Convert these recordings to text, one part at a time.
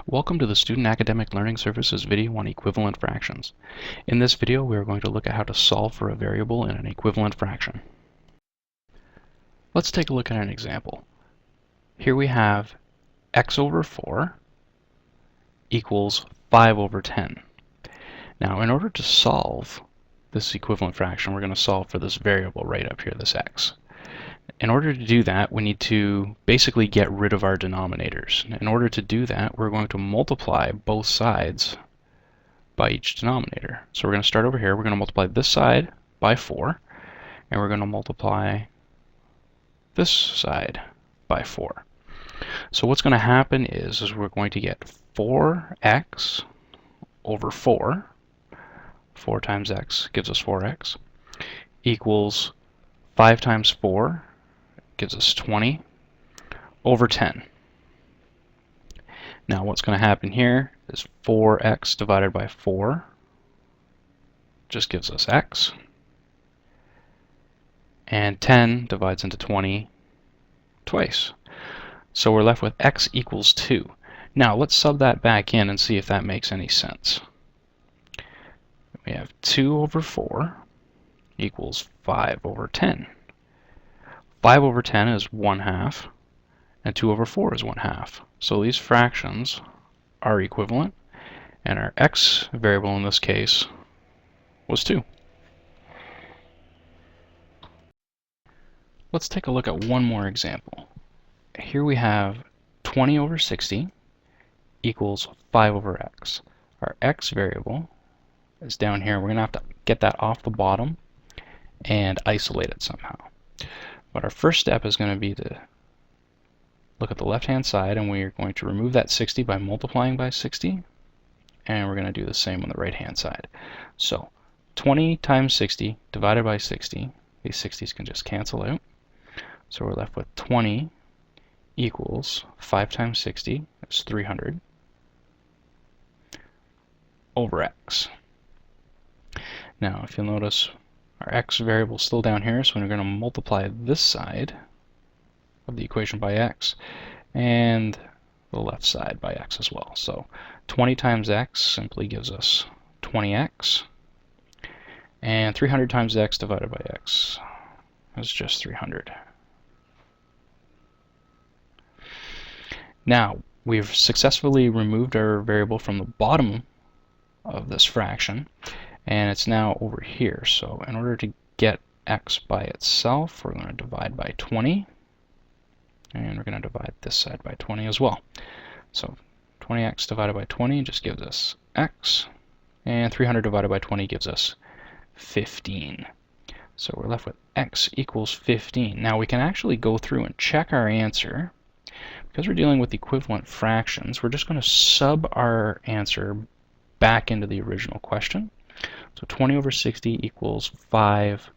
Welcome to the Student Academic Learning Services video on equivalent fractions. In this video, we are going to look at how to solve for a variable in an equivalent fraction. Let's take a look at an example. Here we have x over 4 equals 5 over 10. Now, in order to solve this equivalent fraction, we're going to solve for this variable right up here, this x. In order to do that, we need to basically get rid of our denominators. In order to do that, we're going to multiply both sides by each denominator. So we're going to start over here. We're going to multiply this side by 4, and we're going to multiply this side by 4. So what's going to happen is we're going to get 4x over 4. 4 times x gives us 4x, equals 5 times 4 gives us 20 over 10. Now what's going to happen here is 4x divided by 4 just gives us x, and 10 divides into 20 twice. So we're left with x equals 2. Now let's sub that back in and see if that makes any sense. We have 2 over 4 equals 5 over 10. 5 over 10 is 1/2, and 2 over 4 is 1/2. So these fractions are equivalent, and our x variable in this case was 2. Let's take a look at one more example. Here we have 20 over 60 equals 5 over x. Our x variable is down here. We're going to have to get that off the bottom and isolate it somehow. But our first step is going to be to look at the left-hand side, and we're going to remove that 60 by multiplying by 60, and we're going to do the same on the right-hand side. So 20 times 60 divided by 60, these 60s can just cancel out. So we're left with 20 equals 5 times 60, that's 300, over x. Now if you'll notice, our x variable is still down here, so we're going to multiply this side of the equation by x and the left side by x as well. So 20 times x simply gives us 20x, and 300 times x divided by x is just 300. Now we've successfully removed our variable from the bottom of this fraction, and it's now over here. So in order to get x by itself, we're going to divide by 20, and we're going to divide this side by 20 as well. So 20x divided by 20 just gives us x, and 300 divided by 20 gives us 15. So we're left with x equals 15. Now we can actually go through and check our answer. Because we're dealing with equivalent fractions, we're just going to sub our answer back into the original question. So 20 over 60 equals 5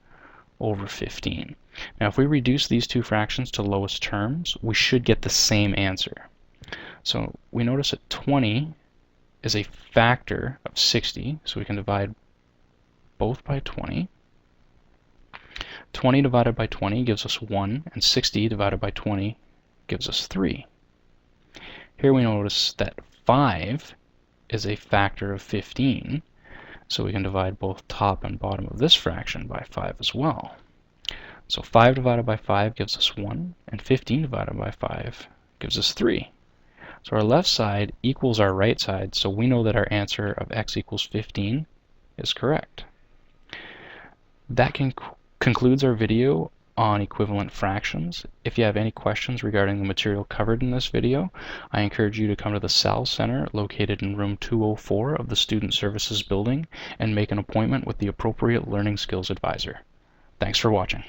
over 15. Now if we reduce these two fractions to lowest terms, we should get the same answer. So we notice that 20 is a factor of 60, so we can divide both by 20. 20 divided by 20 gives us 1, and 60 divided by 20 gives us 3. Here we notice that 5 is a factor of 15, so we can divide both top and bottom of this fraction by 5 as well. So 5 divided by 5 gives us 1, and 15 divided by 5 gives us 3. So our left side equals our right side, so we know that our answer of x equals 15 is correct. That concludes our video on equivalent fractions. If you have any questions regarding the material covered in this video, I encourage you to come to the SAL Center located in room 204 of the Student Services Building and make an appointment with the appropriate Learning Skills Advisor. Thanks for watching.